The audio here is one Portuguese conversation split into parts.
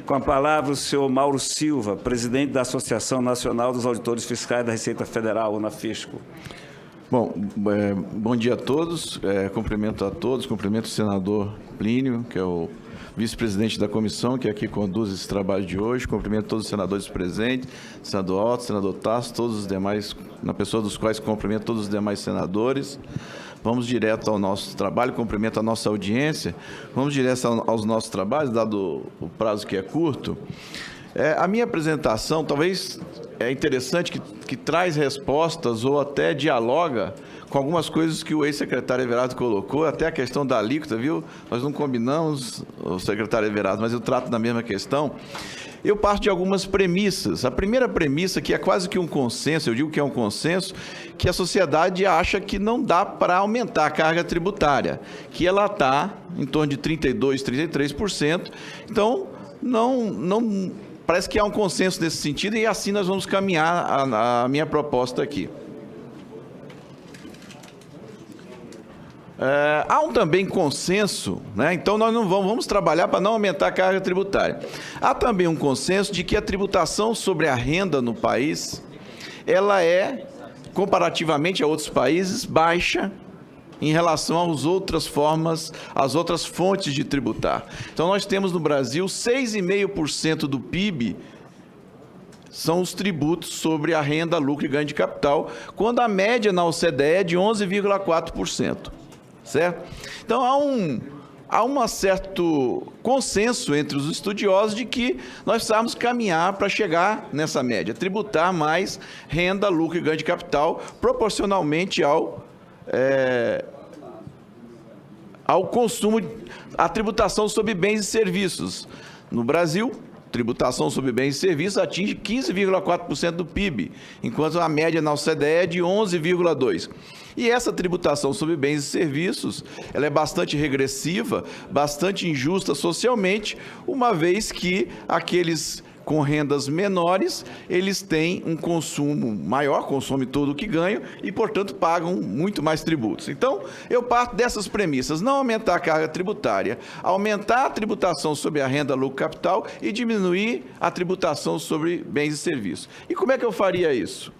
Com a palavra, o senhor Mauro Silva, presidente da Associação Nacional dos Auditores Fiscais da Receita Federal, UNAFISCO. Bom, bom dia a todos, cumprimento a todos, cumprimento o senador Plínio, que é o vice-presidente da comissão, que aqui conduz esse trabalho de hoje, cumprimento todos os senadores presentes, senador Otto, senador Tasso, todos os demais, na pessoa dos quais cumprimento todos os demais senadores. Vamos direto ao nosso trabalho, cumprimento a nossa audiência, vamos direto aos nossos trabalhos, dado o prazo que é curto. A minha apresentação talvez é interessante que traz respostas ou até dialoga com algumas coisas que o ex-secretário Everardo colocou, até a questão da alíquota, viu? Nós não combinamos, o secretário Everardo, mas eu trato da mesma questão. Eu parto de algumas premissas. A primeira premissa, que é quase que um consenso, eu digo que é um consenso, que a sociedade acha que não dá para aumentar a carga tributária, que ela está em torno de 32%, 33%. Então, não parece que há um consenso nesse sentido e assim nós vamos caminhar a minha proposta aqui. Há também consenso, né? Então nós não vamos trabalhar para não aumentar a carga tributária. Há também um consenso de que a tributação sobre a renda no país, ela é, comparativamente a outros países, baixa em relação às outras formas, às outras fontes de tributar. Então nós temos no Brasil 6,5% do PIB são os tributos sobre a renda, lucro e ganho de capital, quando a média na OCDE é de 11,4%. Certo? Então, há um certo consenso entre os estudiosos de que nós precisamos caminhar para chegar nessa média, tributar mais renda, lucro e ganho de capital, proporcionalmente ao consumo, à tributação sobre bens e serviços. No Brasil, tributação sobre bens e serviços atinge 15,4% do PIB, enquanto a média na OCDE é de 11,2%. E essa tributação sobre bens e serviços, ela é bastante regressiva, bastante injusta socialmente, uma vez que aqueles com rendas menores, eles têm um consumo maior, consomem todo o que ganham e, portanto, pagam muito mais tributos. Então, eu parto dessas premissas, não aumentar a carga tributária, aumentar a tributação sobre a renda, lucro e capital e diminuir a tributação sobre bens e serviços. E como é que eu faria isso?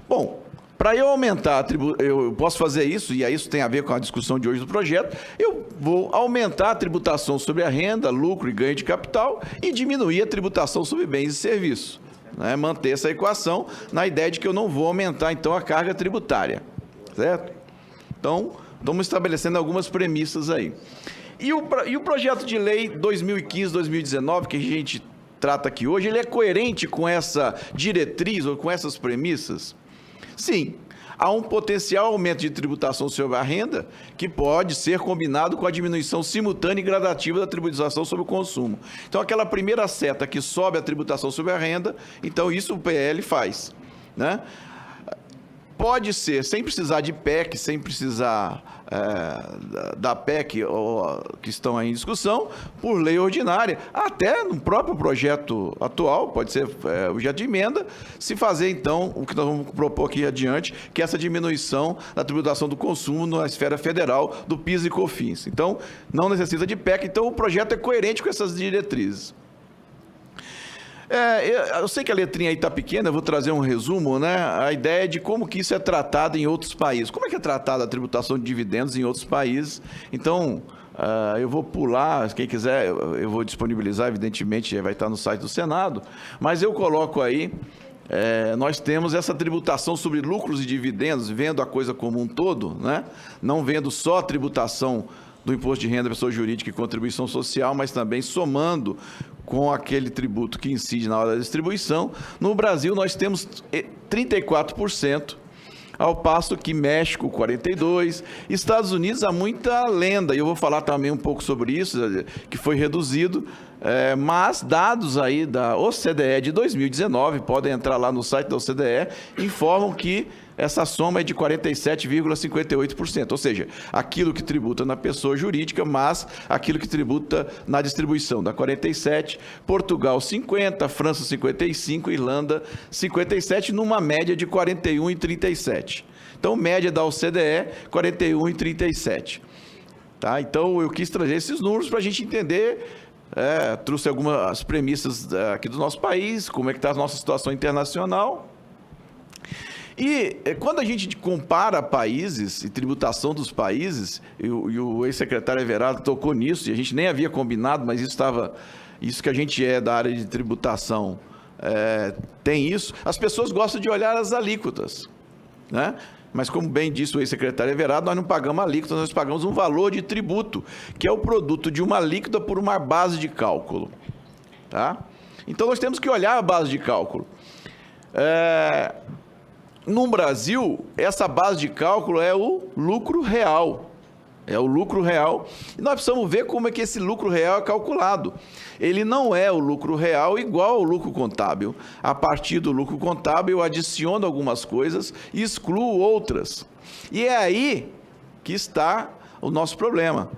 Bom, para eu aumentar, eu posso fazer isso, e isso tem a ver com a discussão de hoje do projeto, eu vou aumentar a tributação sobre a renda, lucro e ganho de capital e diminuir a tributação sobre bens e serviços. Né? Manter essa equação na ideia de que eu não vou aumentar, então, a carga tributária. Certo? Então, estamos estabelecendo algumas premissas aí. E o projeto de lei 2015-2019, que a gente trata aqui hoje, ele é coerente com essa diretriz ou com essas premissas? Sim, há um potencial aumento de tributação sobre a renda que pode ser combinado com a diminuição simultânea e gradativa da tributação sobre o consumo. Então, aquela primeira seta que sobe a tributação sobre a renda, então isso o PL faz, né? Pode ser, sem precisar de PEC, sem precisar da PEC que estão aí em discussão, por lei ordinária, até no próprio projeto atual, pode ser objeto de emenda, se fazer, então, o que nós vamos propor aqui adiante, que é essa diminuição da tributação do consumo na esfera federal do PIS e COFINS. Então, não necessita de PEC, então o projeto é coerente com essas diretrizes. Eu sei que a letrinha aí está pequena, eu vou trazer um resumo, né? A ideia de como que isso é tratado em outros países. Como é que é tratada a tributação de dividendos em outros países? Então, eu vou pular, quem quiser, eu vou disponibilizar, evidentemente, vai estar no site do Senado, mas eu coloco aí, nós temos essa tributação sobre lucros e dividendos, vendo a coisa como um todo, né? Não vendo só a tributação do imposto de renda da pessoa jurídica e contribuição social, mas também somando com aquele tributo que incide na hora da distribuição. No Brasil, nós temos 34%, ao passo que México, 42%, Estados Unidos, há muita lenda, e eu vou falar também um pouco sobre isso, que foi reduzido, mas dados aí da OCDE de 2019, podem entrar lá no site da OCDE, informam que essa soma é de 47,58%, ou seja, aquilo que tributa na pessoa jurídica, mas aquilo que tributa na distribuição, da 47%, Portugal 50%, França 55%, Irlanda 57%, numa média de 41,37%. Então, média da OCDE, 41,37%. Tá? Então, eu quis trazer esses números para a gente entender trouxe algumas premissas aqui do nosso país, como é que está a nossa situação internacional. E quando a gente compara países e tributação dos países, e o ex-secretário Everardo tocou nisso, e a gente nem havia combinado, mas isso que a gente da área de tributação tem isso, as pessoas gostam de olhar as alíquotas, né? Mas como bem disse o ex-secretário Everardo, nós não pagamos alíquota, nós pagamos um valor de tributo, que é o produto de uma alíquota por uma base de cálculo. Tá? Então nós temos que olhar a base de cálculo. No Brasil, essa base de cálculo é o lucro real. É o lucro real. E nós precisamos ver como é que esse lucro real é calculado. Ele não é o lucro real igual ao lucro contábil. A partir do lucro contábil, eu adiciono algumas coisas e excluo outras. E é aí que está o nosso problema.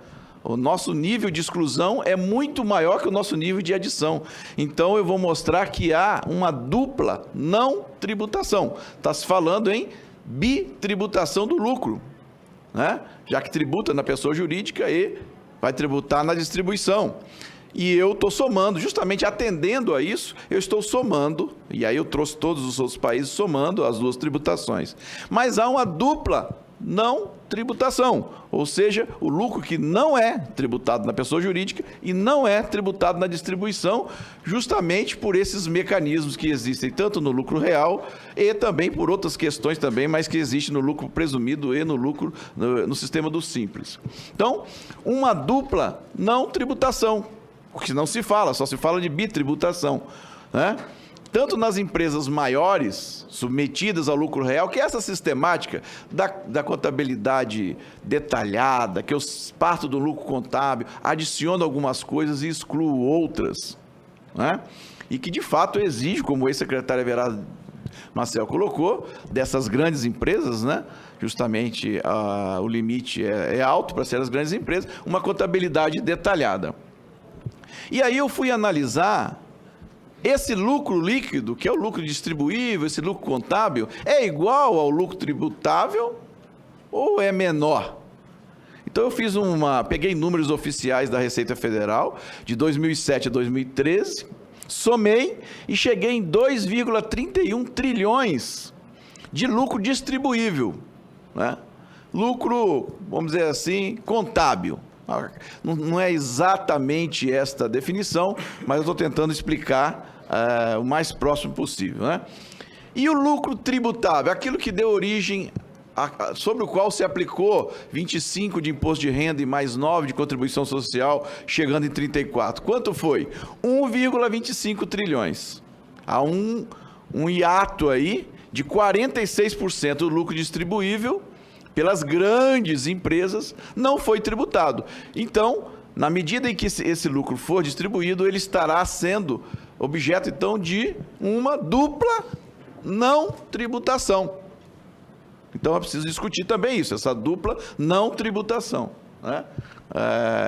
O nosso nível de exclusão é muito maior que o nosso nível de adição. Então, eu vou mostrar que há uma dupla não tributação. Está se falando em bitributação do lucro, né? Já que tributa na pessoa jurídica e vai tributar na distribuição. E eu estou somando, justamente atendendo a isso, eu estou somando, e aí eu trouxe todos os outros países somando as duas tributações. Mas há uma dupla não tributação, ou seja, o lucro que não é tributado na pessoa jurídica e não é tributado na distribuição, justamente por esses mecanismos que existem tanto no lucro real e também por outras questões também, mas que existem no lucro presumido e no lucro no sistema do Simples. Então, uma dupla não tributação, o que não se fala, só se fala de bitributação, né? Tanto nas empresas maiores, submetidas ao lucro real, que é essa sistemática da contabilidade detalhada, que eu parto do lucro contábil, adiciono algumas coisas e excluo outras, né? E que, de fato, exige, como o ex-secretário Everardo Marcel colocou, dessas grandes empresas, né? Justamente o limite é alto para ser as grandes empresas, uma contabilidade detalhada. E aí eu fui analisar esse lucro líquido, que é o lucro distribuível, esse lucro contábil, é igual ao lucro tributável ou é menor? Então eu peguei números oficiais da Receita Federal de 2007 a 2013, somei e cheguei em 2,31 trilhões de lucro distribuível, né? Lucro, vamos dizer assim, contábil. Não é exatamente esta definição, mas eu estou tentando explicar o mais próximo possível, né? E o lucro tributável, aquilo que deu origem, sobre o qual se aplicou 25 de imposto de renda e mais 9 de contribuição social, chegando em 34. Quanto foi? 1,25 trilhões. Há um hiato aí de 46% do lucro distribuível pelas grandes empresas, não foi tributado. Então, na medida em que esse lucro for distribuído, ele estará sendo objeto, então, de uma dupla não tributação. Então, é preciso discutir também isso, essa dupla não tributação, né?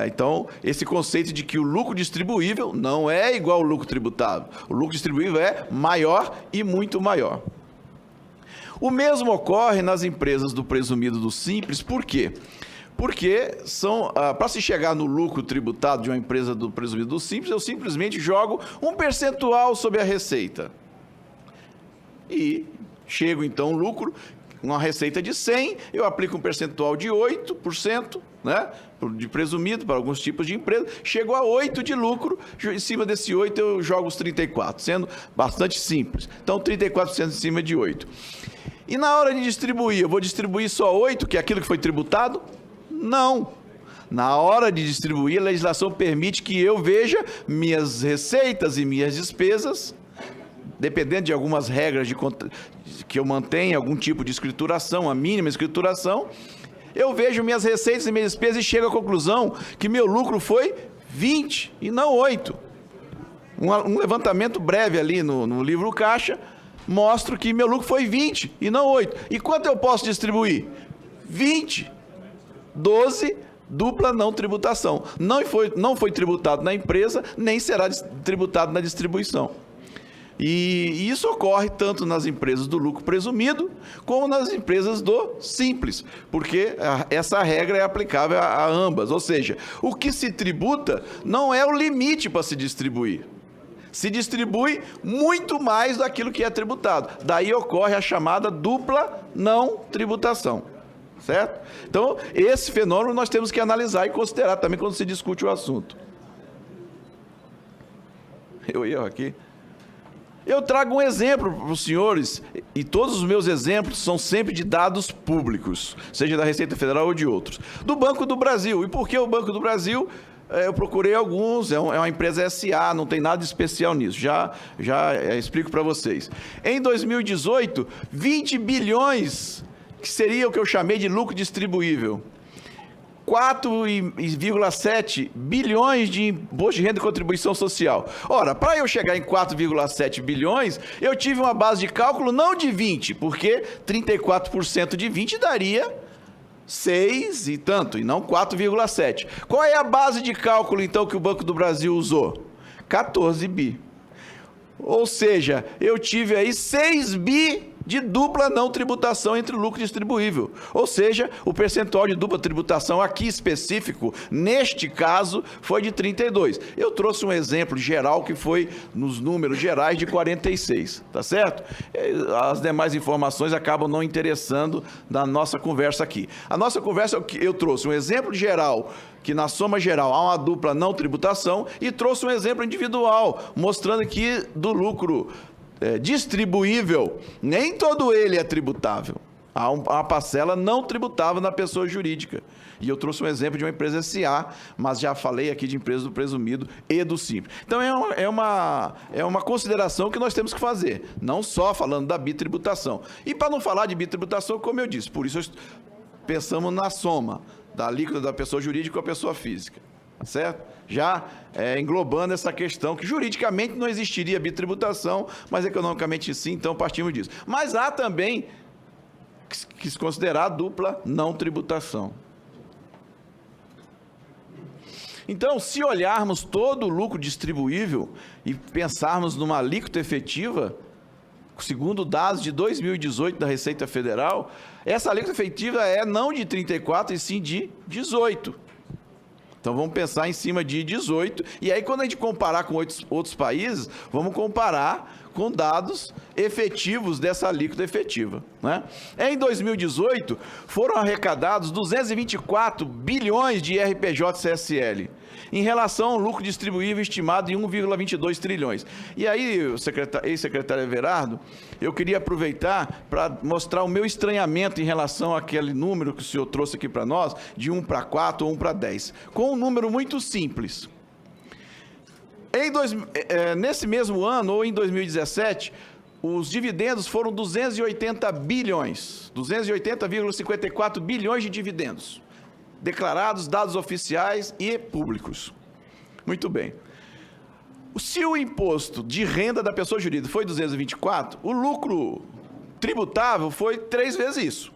Então, esse conceito de que o lucro distribuível não é igual ao lucro tributável. O lucro distribuível é maior e muito maior. O mesmo ocorre nas empresas do presumido do Simples. Por quê? Porque para se chegar no lucro tributado de uma empresa do presumido do Simples, eu simplesmente jogo um percentual sobre a receita. E chego, então, lucro, uma receita de 100, eu aplico um percentual de 8%, né, de presumido para alguns tipos de empresa, chego a 8% de lucro, em cima desse 8% eu jogo os 34%, sendo bastante simples. Então, 34% em cima de 8%. E na hora de distribuir, eu vou distribuir só 8%, que é aquilo que foi tributado? Não. Na hora de distribuir, a legislação permite que eu veja minhas receitas e minhas despesas, dependendo de algumas regras que eu mantenha, algum tipo de escrituração, a mínima escrituração, eu vejo minhas receitas e minhas despesas e chego à conclusão que meu lucro foi 20% e não 8%. Um levantamento breve ali no livro Caixa, mostro que meu lucro foi 20% e não 8%. E quanto eu posso distribuir? 20%. 12%, dupla não tributação. Não foi tributado na empresa, nem será tributado na distribuição. E isso ocorre tanto nas empresas do lucro presumido, como nas empresas do simples, porque essa regra é aplicável a ambas. Ou seja, o que se tributa não é o limite para se distribuir. Se distribui muito mais daquilo que é tributado. Daí ocorre a chamada dupla não tributação. Certo? Então, esse fenômeno nós temos que analisar e considerar também quando se discute o assunto. Eu erro aqui. Eu trago um exemplo para os senhores, e todos os meus exemplos são sempre de dados públicos, seja da Receita Federal ou de outros. Do Banco do Brasil. E por que o Banco do Brasil? Eu procurei alguns, é uma empresa SA, não tem nada de especial nisso, já explico para vocês. Em 2018, 20 bilhões, que seria o que eu chamei de lucro distribuível. 4,7 bilhões de imposto de renda e contribuição social. Ora, para eu chegar em 4,7 bilhões, eu tive uma base de cálculo não de 20, porque 34% de 20 daria 6 e tanto, e não 4,7. Qual é a base de cálculo, então, que o Banco do Brasil usou? 14 bi. Ou seja, eu tive aí 6 bi de dupla não tributação entre o lucro distribuível. Ou seja, o percentual de dupla tributação aqui específico, neste caso, foi de 32. Eu trouxe um exemplo geral que foi nos números gerais de 46, tá certo? As demais informações acabam não interessando na nossa conversa aqui. A nossa conversa, eu trouxe um exemplo geral, que na soma geral há uma dupla não tributação, e trouxe um exemplo individual, mostrando que do lucro distribuível, nem todo ele é tributável. Há uma parcela não tributável na pessoa jurídica. E eu trouxe um exemplo de uma empresa SA, mas já falei aqui de empresa do presumido e do simples. Então, é uma consideração que nós temos que fazer, não só falando da bitributação. E para não falar de bitributação, como eu disse, por isso pensamos na soma da alíquota da pessoa jurídica com a pessoa física. Certo? Já englobando essa questão que juridicamente não existiria bitributação, mas economicamente sim, então partimos disso. Mas há também que se considerar a dupla não tributação. Então, se olharmos todo o lucro distribuível e pensarmos numa alíquota efetiva, segundo dados de 2018 da Receita Federal, essa alíquota efetiva é não de 34%, e sim de 18%. Então, vamos pensar em cima de 18. E aí, quando a gente comparar com outros países, vamos comparar com dados efetivos dessa alíquota efetiva, né? Em 2018, foram arrecadados 224 bilhões de IRPJ-CSL, em relação ao lucro distribuível estimado em 1,22 trilhões. E aí, ex-secretário Everardo, eu queria aproveitar para mostrar o meu estranhamento em relação àquele número que o senhor trouxe aqui para nós, de 1 para 4 ou 1 para 10, com um número muito simples. Nesse mesmo ano, ou em 2017, os dividendos foram 280 bilhões, 280,54 bilhões de dividendos, declarados, dados oficiais e públicos. Muito bem. Se o imposto de renda da pessoa jurídica foi 224, o lucro tributável foi 3 vezes isso,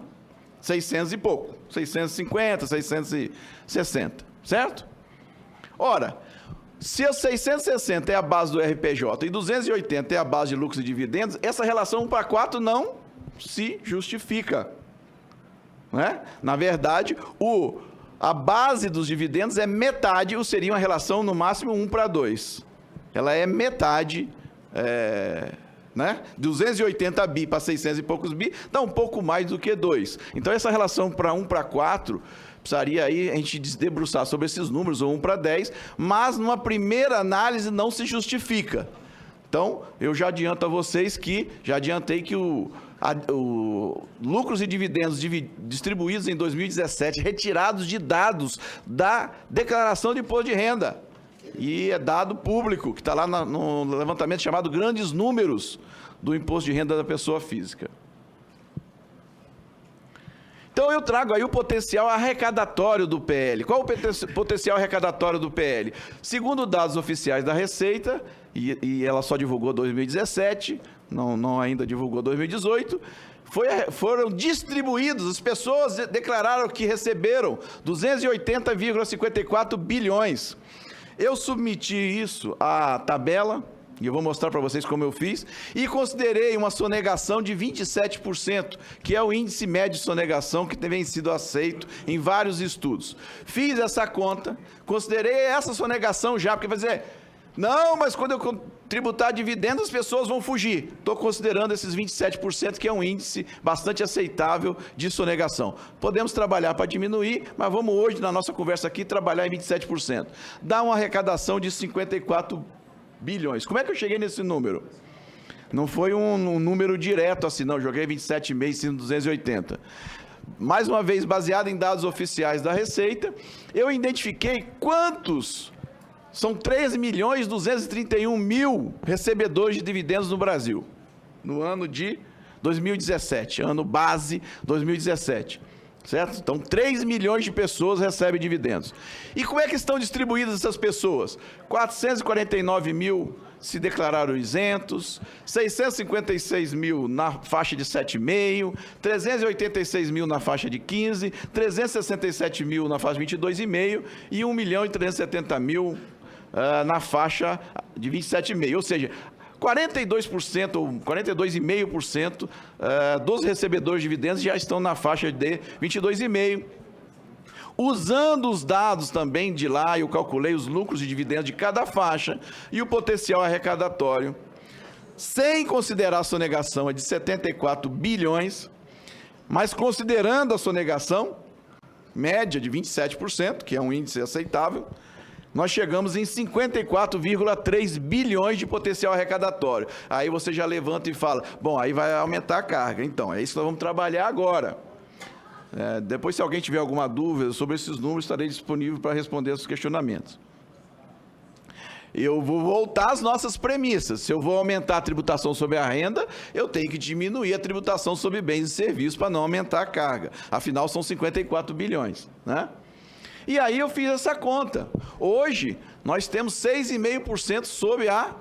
600 e pouco, 650, 660, certo? Ora, se os 660 é a base do RPJ e 280 é a base de lucros e dividendos, essa relação 1 para 4 não se justifica, né? Na verdade, a base dos dividendos é metade, ou seria uma relação no máximo 1 para 2. Ela é metade, né? 280 bi para 600 e poucos bi, dá um pouco mais do que 2. Então, essa relação para 1 para 4, precisaria aí a gente debruçar sobre esses números, ou 1 para 10, mas numa primeira análise não se justifica. Então, eu já adianto a vocês que, já adiantei que lucros e dividendos distribuídos em 2017, retirados de dados da declaração de imposto de renda, e é dado público, que está lá no levantamento chamado Grandes Números do Imposto de Renda da Pessoa Física. Então, eu trago aí o potencial arrecadatório do PL. Qual o potencial arrecadatório do PL? Segundo dados oficiais da Receita, e ela só divulgou 2017, não ainda divulgou 2018, foram distribuídos, as pessoas declararam que receberam 280,54 bilhões. Eu submeti isso à tabela e eu vou mostrar para vocês como eu fiz, e considerei uma sonegação de 27%, que é o índice médio de sonegação que tem sido aceito em vários estudos. Fiz essa conta, considerei essa sonegação já, porque vai dizer, não, mas quando eu tributar dividendos as pessoas vão fugir. Estou considerando esses 27%, que é um índice bastante aceitável de sonegação. Podemos trabalhar para diminuir, mas vamos hoje, na nossa conversa aqui, trabalhar em 27%. Dá uma arrecadação de 54 bilhões. Como é que eu cheguei nesse número? Não foi um número direto assim, não. Joguei 27,5 sendo 280. Mais uma vez, baseado em dados oficiais da Receita, eu identifiquei quantos... São 13.231.000 recebedores de dividendos no Brasil, no ano de 2017, ano base 2017, certo? Então, 3 milhões de pessoas recebem dividendos. E como é que estão distribuídas essas pessoas? 449 mil se declararam isentos, 656 mil na faixa de 7,5, 386 mil na faixa de 15, 367 mil na faixa de 22,5 e 1.370.000 na faixa de 27,5, ou seja, 42% ou 42,5% dos recebedores de dividendos já estão na faixa de 22,5%. Usando os dados também de lá, eu calculei os lucros de dividendos de cada faixa e o potencial arrecadatório, sem considerar a sonegação, é de 74 bilhões, mas considerando a sonegação média de 27%, que é um índice aceitável, nós chegamos em 54,3 bilhões de potencial arrecadatório. Aí você já levanta e fala, bom, aí vai aumentar a carga. Então, é isso que nós vamos trabalhar agora. Depois, se alguém tiver alguma dúvida sobre esses números, estarei disponível para responder esses questionamentos. Eu vou voltar às nossas premissas. Se eu vou aumentar a tributação sobre a renda, eu tenho que diminuir a tributação sobre bens e serviços para não aumentar a carga. Afinal, são 54 bilhões, né? E aí eu fiz essa conta. Hoje, nós temos 6,5% sobre a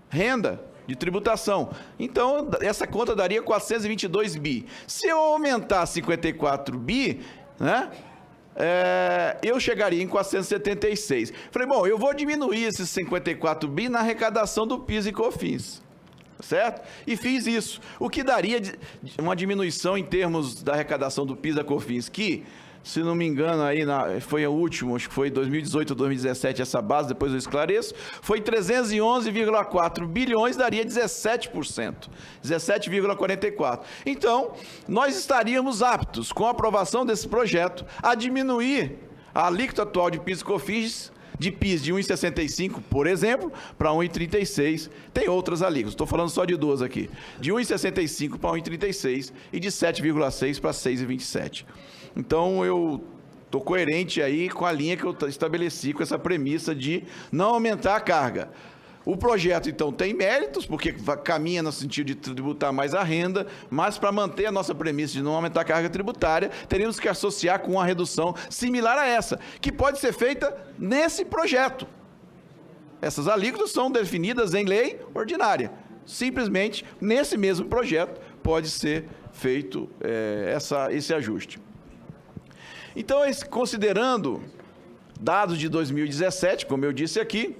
renda de tributação. Então, essa conta daria 422 bi. Se eu aumentar 54 bi, né, eu chegaria em 476. Falei, bom, eu vou diminuir esses 54 bi na arrecadação do PIS e COFINS. Certo? E fiz isso. O que daria uma diminuição em termos da arrecadação do PIS e COFINS, que... se não me engano, aí foi o último, acho que foi 2018 ou 2017 essa base, depois eu esclareço, foi 311,4 bilhões, daria 17%, 17,44%. Então, nós estaríamos aptos, com a aprovação desse projeto, a diminuir a alíquota atual de PIS e COFINS, de PIS de 1,65, por exemplo, para 1,36. Tem outras alíquotas, estou falando só de duas aqui. De 1,65 para 1,36 e de 7,6 para 6,27. Então, eu estou coerente aí com a linha que eu estabeleci, com essa premissa de não aumentar a carga. O projeto, então, tem méritos, porque caminha no sentido de tributar mais a renda, mas para manter a nossa premissa de não aumentar a carga tributária, teríamos que associar com uma redução similar a essa, que pode ser feita nesse projeto. Essas alíquotas são definidas em lei ordinária. Simplesmente, nesse mesmo projeto, pode ser feito esse ajuste. Então, considerando dados de 2017, como eu disse aqui,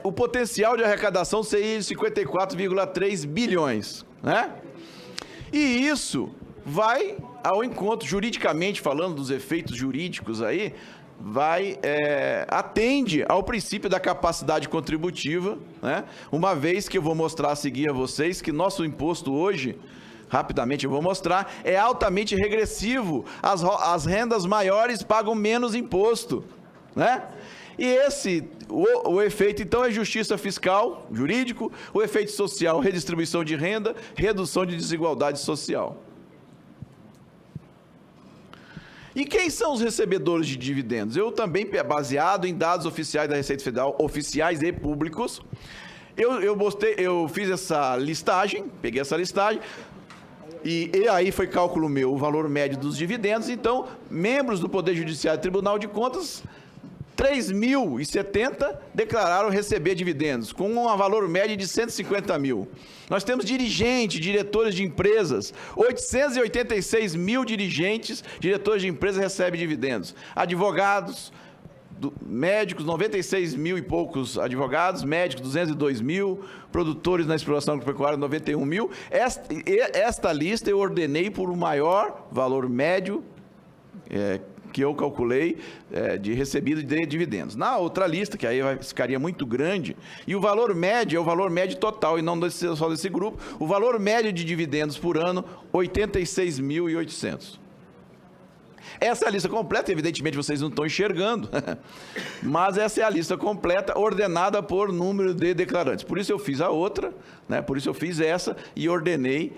o potencial de arrecadação seria de 54,3 bilhões, né? E isso vai ao encontro, juridicamente falando dos efeitos jurídicos aí, atende ao princípio da capacidade contributiva, né? Uma vez que eu vou mostrar a seguir a vocês que nosso imposto hoje, rapidamente eu vou mostrar, é altamente regressivo. As rendas maiores pagam menos imposto, né? E o efeito, então, é justiça fiscal, jurídico, o efeito social, redistribuição de renda, redução de desigualdade social. E quem são os recebedores de dividendos? Eu também, baseado em dados oficiais da Receita Federal, oficiais e públicos, eu fiz essa listagem, peguei essa listagem, e aí foi cálculo meu, o valor médio dos dividendos. Então, membros do Poder Judiciário e Tribunal de Contas, 3.070 declararam receber dividendos, com um valor médio de 150 mil. Nós temos diretores de empresas, 886 mil diretores de empresas recebem dividendos. Advogados, médicos, 96 mil e poucos advogados, médicos 202 mil, produtores na exploração agropecuária 91 mil. Esta lista eu ordenei por o maior valor médio que eu calculei de recebido de dividendos. Na outra lista, que aí ficaria muito grande, e o valor médio é o valor médio total, e não só desse grupo, o valor médio de dividendos por ano, 86.800. Essa é a lista completa, evidentemente vocês não estão enxergando, mas essa é a lista completa, ordenada por número de declarantes. Por isso eu fiz a outra, né? Por isso eu fiz essa e ordenei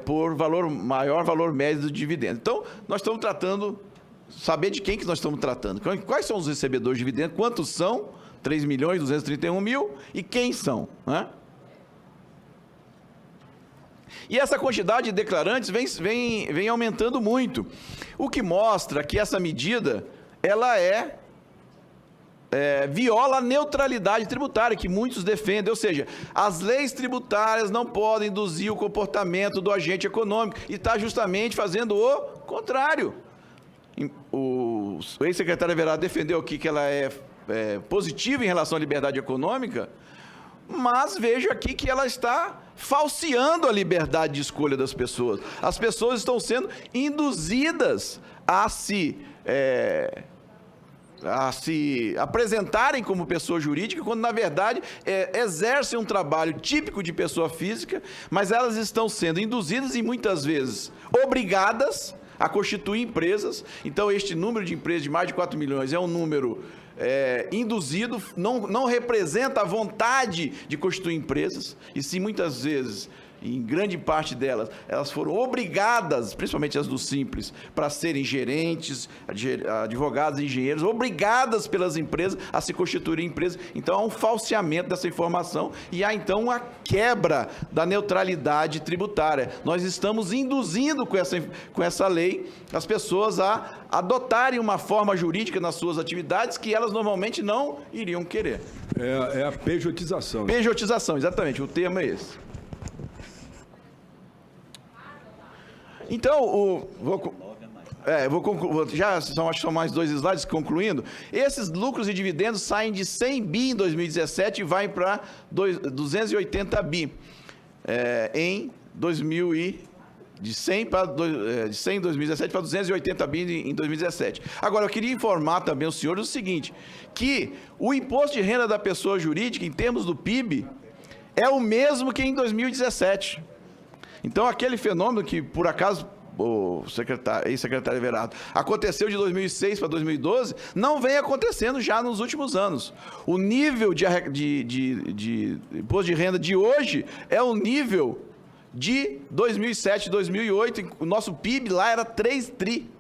por maior valor médio do dividendo. Então, nós estamos tratando, saber de quem que nós estamos tratando. Quais são os recebedores de dividendos, quantos são, 3.231.000, e quem são, né? E essa quantidade de declarantes vem aumentando muito, o que mostra que essa medida, ela viola a neutralidade tributária, que muitos defendem, ou seja, as leis tributárias não podem induzir o comportamento do agente econômico, e está justamente fazendo o contrário. O ex-secretário Everardo defendeu aqui que ela é positiva em relação à liberdade econômica, mas vejo aqui que ela está falseando a liberdade de escolha das pessoas. As pessoas estão sendo induzidas a se apresentarem como pessoa jurídica, quando, na verdade, exercem um trabalho típico de pessoa física, mas elas estão sendo induzidas e, muitas vezes, obrigadas a constituir empresas. Então, este número de empresas de mais de 4 milhões é um número induzido, não representa a vontade de constituir empresas, e sim, muitas vezes, em grande parte delas, elas foram obrigadas, principalmente as do Simples, para serem gerentes, advogados, engenheiros, obrigadas pelas empresas a se constituírem empresas. Então, há um falseamento dessa informação e há, então, uma quebra da neutralidade tributária. Nós estamos induzindo com essa lei as pessoas a adotarem uma forma jurídica nas suas atividades que elas normalmente não iriam querer. É a pejotização. Pejotização, exatamente, o termo é esse. Então, acho que são mais 2 slides concluindo. Esses lucros e dividendos saem de 100 bi em 2017 e vai para 280 bi de 100 em 2017 para 280 bi em 2017. Agora, eu queria informar também os senhores o seguinte, que o imposto de renda da pessoa jurídica, em termos do PIB, é o mesmo que em 2017. Então, aquele fenômeno que, por acaso, o ex-secretário Everardo, aconteceu de 2006 para 2012, não vem acontecendo já nos últimos anos. O nível de imposto de renda de hoje é o nível de 2007, 2008. O nosso PIB lá era 3 tri,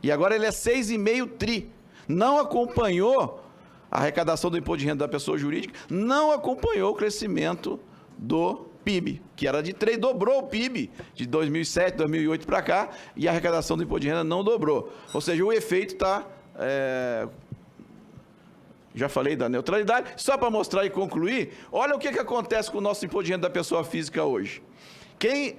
e agora ele é 6,5 tri. Não acompanhou a arrecadação do imposto de renda da pessoa jurídica, não acompanhou o crescimento do PIB, que era de 3, dobrou o PIB de 2007, 2008 para cá, e a arrecadação do imposto de renda não dobrou. Ou seja, o efeito está... já falei da neutralidade. Só para mostrar e concluir, olha o que acontece com o nosso imposto de renda da pessoa física hoje. Quem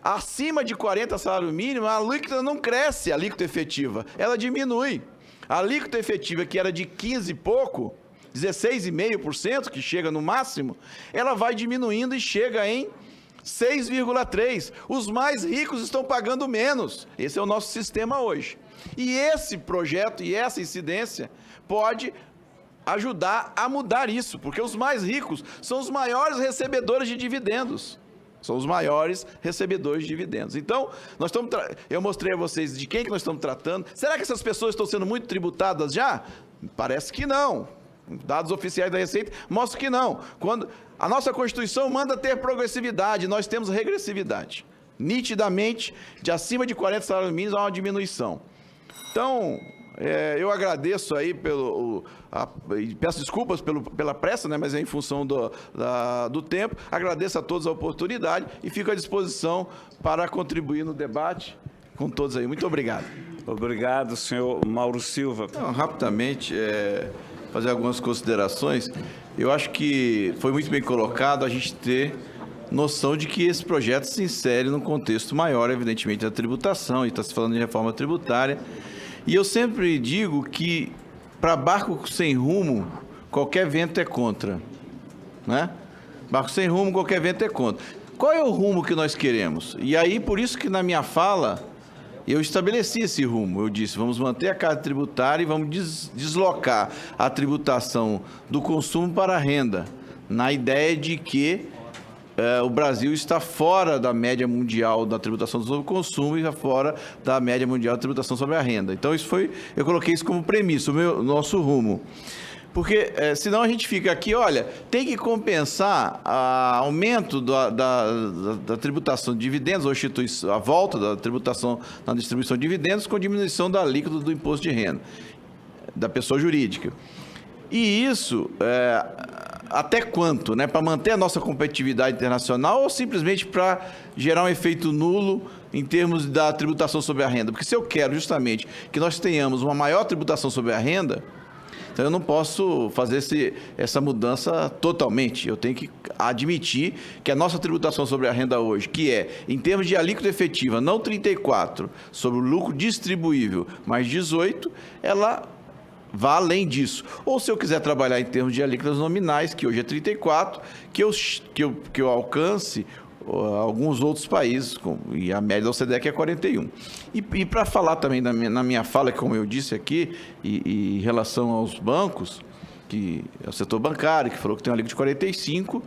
acima de 40 salário mínimo, a alíquota não cresce, a alíquota efetiva, ela diminui. A alíquota efetiva, que era de 15 e pouco, 16,5%, que chega no máximo, ela vai diminuindo e chega em 6,3%. Os mais ricos estão pagando menos. Esse é o nosso sistema hoje. E esse projeto e essa incidência pode ajudar a mudar isso, porque os mais ricos são os maiores recebedores de dividendos. São os maiores recebedores de dividendos. Então, eu mostrei a vocês de quem que nós estamos tratando. Será que essas pessoas estão sendo muito tributadas já? Parece que não. Dados oficiais da Receita mostram que não. Quando a nossa Constituição manda ter progressividade, nós temos regressividade. Nitidamente, de acima de 40 salários mínimos, há uma diminuição. Então, eu agradeço aí e peço desculpas pela pressa, né, mas é em função do tempo. Agradeço a todos a oportunidade e fico à disposição para contribuir no debate com todos aí. Muito obrigado. Obrigado, senhor Mauro Silva. Então, rapidamente, fazer algumas considerações. Eu acho que foi muito bem colocado a gente ter noção de que esse projeto se insere num contexto maior, evidentemente, da tributação, e está se falando de reforma tributária. E eu sempre digo que para barco sem rumo, qualquer vento é contra, né? Barco sem rumo, qualquer vento é contra. Qual é o rumo que nós queremos? E aí, por isso que na minha fala, eu estabeleci esse rumo. Eu disse, vamos manter a carga tributária e vamos deslocar a tributação do consumo para a renda, na ideia de que o Brasil está fora da média mundial da tributação sobre o consumo e fora da média mundial da tributação sobre a renda. Então, eu coloquei isso como premissa, o nosso rumo. Porque, senão a gente fica aqui, olha, tem que compensar o aumento da tributação de dividendos, ou a volta da tributação na distribuição de dividendos com diminuição da alíquota do imposto de renda da pessoa jurídica. E isso, até quanto? Né? Para manter a nossa competitividade internacional ou simplesmente para gerar um efeito nulo em termos da tributação sobre a renda? Porque se eu quero justamente que nós tenhamos uma maior tributação sobre a renda, então eu não posso fazer essa mudança totalmente. Eu tenho que admitir que a nossa tributação sobre a renda hoje, que é, em termos de alíquota efetiva, não 34% sobre o lucro distribuível, mas 18%, ela vá além disso. Ou se eu quiser trabalhar em termos de alíquotas nominais, que hoje é 34%, que eu alcance alguns outros países, e a média da OCDE que é 41%. E para falar também na minha fala, como eu disse aqui, em relação aos bancos, que é o setor bancário, que falou que tem uma alíquota de 45%,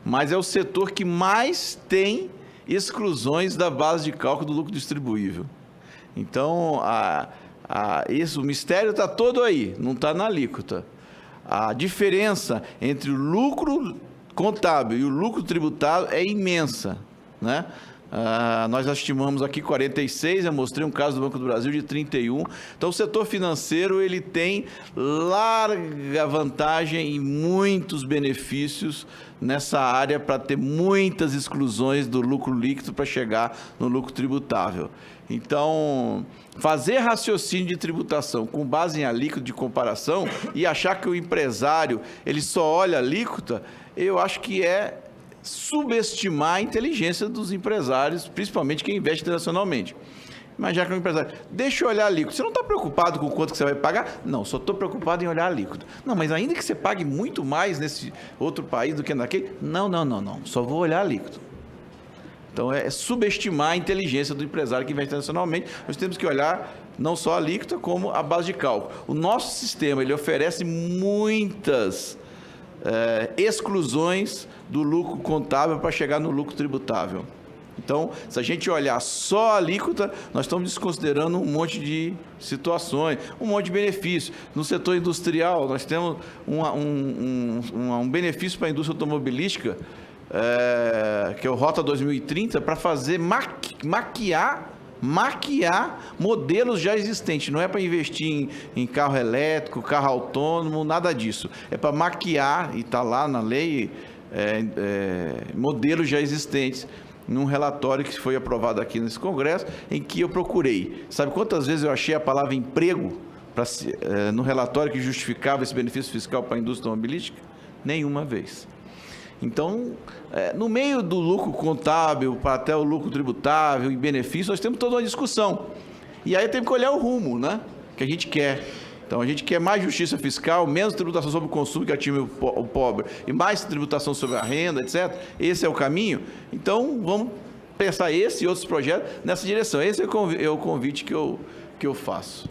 mas é o setor que mais tem exclusões da base de cálculo do lucro distribuível. Então, o mistério está todo aí, não está na alíquota. A diferença entre o lucro contábil e o lucro tributável é imensa, né? Nós estimamos aqui 46, eu mostrei um caso do Banco do Brasil de 31. Então, o setor financeiro ele tem larga vantagem e muitos benefícios nessa área para ter muitas exclusões do lucro líquido para chegar no lucro tributável. Então, fazer raciocínio de tributação com base em alíquota de comparação e achar que o empresário ele só olha a alíquota, eu acho que é subestimar a inteligência dos empresários, principalmente quem investe internacionalmente. Mas já que é um empresário, deixa eu olhar a alíquota. Você não está preocupado com quanto que você vai pagar? Não, só estou preocupado em olhar a alíquota. Não, mas ainda que você pague muito mais nesse outro país do que naquele? Não, só vou olhar a alíquota. Então, é subestimar a inteligência do empresário que investe internacionalmente. Nós temos que olhar não só a alíquota, como a base de cálculo. O nosso sistema, ele oferece muitas exclusões do lucro contábil para chegar no lucro tributável. Então, se a gente olhar só a alíquota, nós estamos desconsiderando um monte de situações, um monte de benefícios. No setor industrial, nós temos um benefício para a indústria automobilística, que é o Rota 2030, para fazer maquiar modelos já existentes. Não é para investir em carro elétrico, carro autônomo, nada disso. É para maquiar, e está lá na lei, modelos já existentes, num relatório que foi aprovado aqui nesse Congresso, em que eu procurei. Sabe quantas vezes eu achei a palavra emprego no relatório que justificava esse benefício fiscal para a indústria automobilística? Nenhuma vez. Então, no meio do lucro contábil, para até o lucro tributável e benefício, nós temos toda uma discussão. E aí temos que olhar o rumo, né, que a gente quer. Então, a gente quer mais justiça fiscal, menos tributação sobre o consumo que atinge o pobre, e mais tributação sobre a renda, etc. Esse é o caminho. Então, vamos pensar esse e outros projetos nessa direção. Esse é o convite que eu faço.